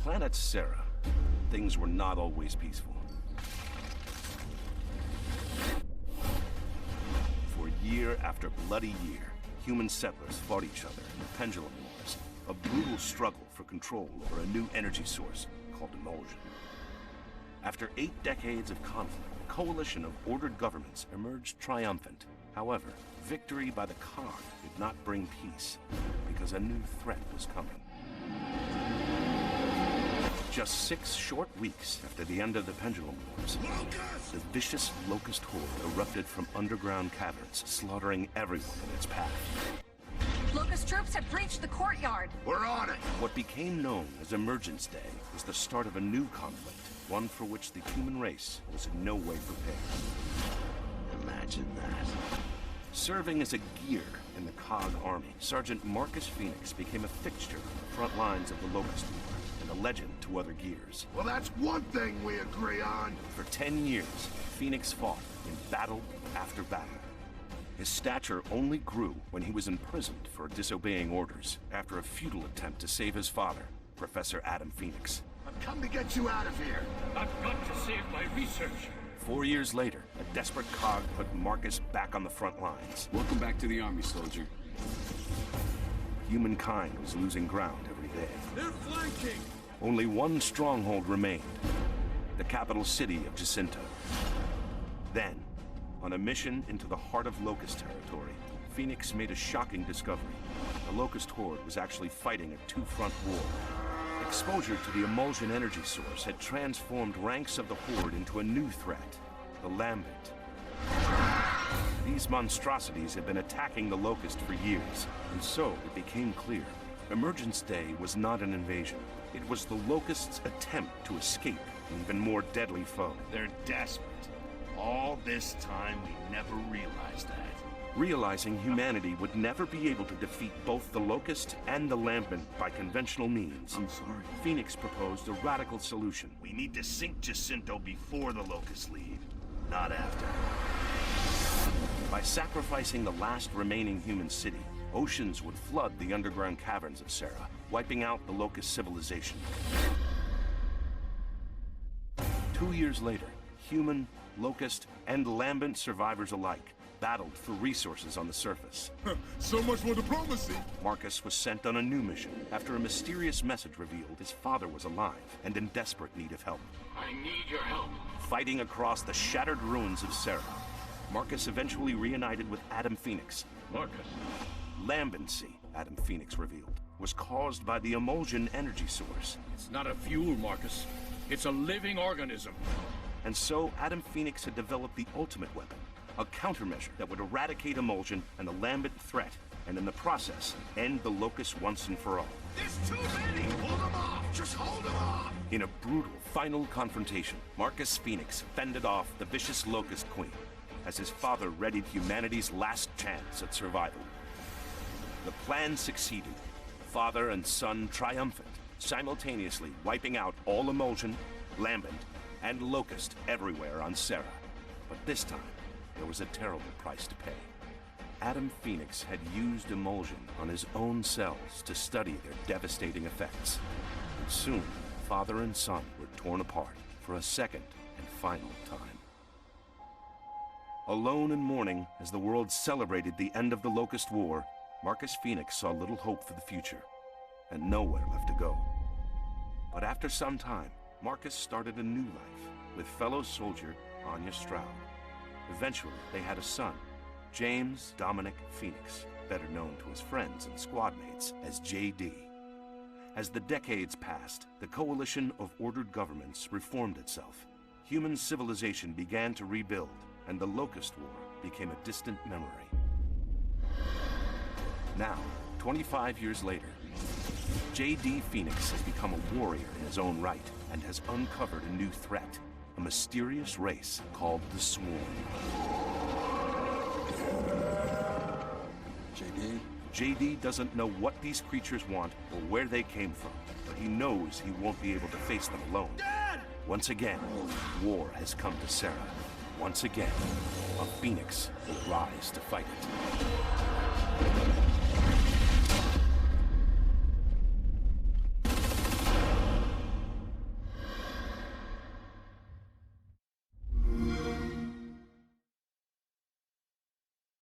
planet Sarah, things were not always peaceful. For year after bloody year, human settlers fought each other in the Pendulum Wars, a brutal struggle for control over a new energy source called emulsion. After 8 decades of conflict, a coalition of ordered governments emerged triumphant. However, victory by the cog did not bring peace, because a new threat was coming. Just 6 short weeks after the end of the Pendulum Wars, the vicious locust horde erupted from underground caverns, slaughtering everyone in its path. Locust troops have breached the courtyard. We're on it! What became known as Emergence Day was the start of a new conflict, one for which the human race was in no way prepared. Imagine that. Serving as a gear in the COG army, Sergeant Marcus Phoenix became a fixture on the front lines of the Locust War, and a legend to other gears. Well, that's one thing we agree on. For 10 years, Phoenix fought in battle after battle. His stature only grew when he was imprisoned for disobeying orders after a futile attempt to save his father, Professor Adam Phoenix. I've come to get you out of here. I've got to save my research. 4 years later, a desperate COG put Marcus back on the front lines. Welcome back to the army, soldier. Humankind was losing ground every day. They're flanking! Only one stronghold remained, the capital city of Jacinto. Then, on a mission into the heart of Locust territory, Phoenix made a shocking discovery. The Locust Horde was actually fighting a two-front war. Exposure to the emulsion energy source had transformed ranks of the Horde into a new threat, the Lambent. These monstrosities had been attacking the Locust for years, and so it became clear. Emergence Day was not an invasion. It was the Locust's attempt to escape an even more deadly foe. They're desperate. All this time, we never realized that. Realizing humanity would never be able to defeat both the Locust and the Lambent by conventional means, I'm sorry. Phoenix proposed a radical solution. We need to sink Jacinto before the Locusts leave, not after. By sacrificing the last remaining human city, oceans would flood the underground caverns of Sarah, wiping out the Locust civilization. 2 years later, human, Locust, and Lambent survivors alike battled for resources on the surface. So much for diplomacy! Marcus was sent on a new mission after a mysterious message revealed his father was alive and in desperate need of help. I need your help. Fighting across the shattered ruins of Sarah, Marcus eventually reunited with Adam Phoenix. Marcus. Lambency, Adam Phoenix revealed, was caused by the emulsion energy source. It's not a fuel, Marcus. It's a living organism. And so Adam Phoenix had developed the ultimate weapon, a countermeasure that would eradicate emulsion and the Lambent threat, and in the process, end the Locust once and for all. There's too many! Hold them off! Just hold them off! In a brutal final confrontation, Marcus Phoenix fended off the vicious Locust Queen, as his father readied humanity's last chance at survival. The plan succeeded, father and son triumphant, simultaneously wiping out all emulsion, Lambent, and Locust everywhere on Sarah. But this time, there was a terrible price to pay. Adam Phoenix had used emulsion on his own cells to study their devastating effects. And soon, father and son were torn apart for a second and final time. Alone in mourning as the world celebrated the end of the Locust War, Marcus Phoenix saw little hope for the future, and nowhere left to go. But after some time, Marcus started a new life with fellow soldier Anya Stroud. Eventually, they had a son, James Dominic Phoenix, better known to his friends and squad mates as JD. As the decades passed, the coalition of ordered governments reformed itself. Human civilization began to rebuild, and the Locust War became a distant memory. Now, 25 years later, JD Phoenix has become a warrior in his own right and has uncovered a new threat, a mysterious race called the Swarm. JD doesn't know what these creatures want or where they came from, but he knows he won't be able to face them alone. Dad! Once again, war has come to Sarah. Once again, a Phoenix will rise to fight it.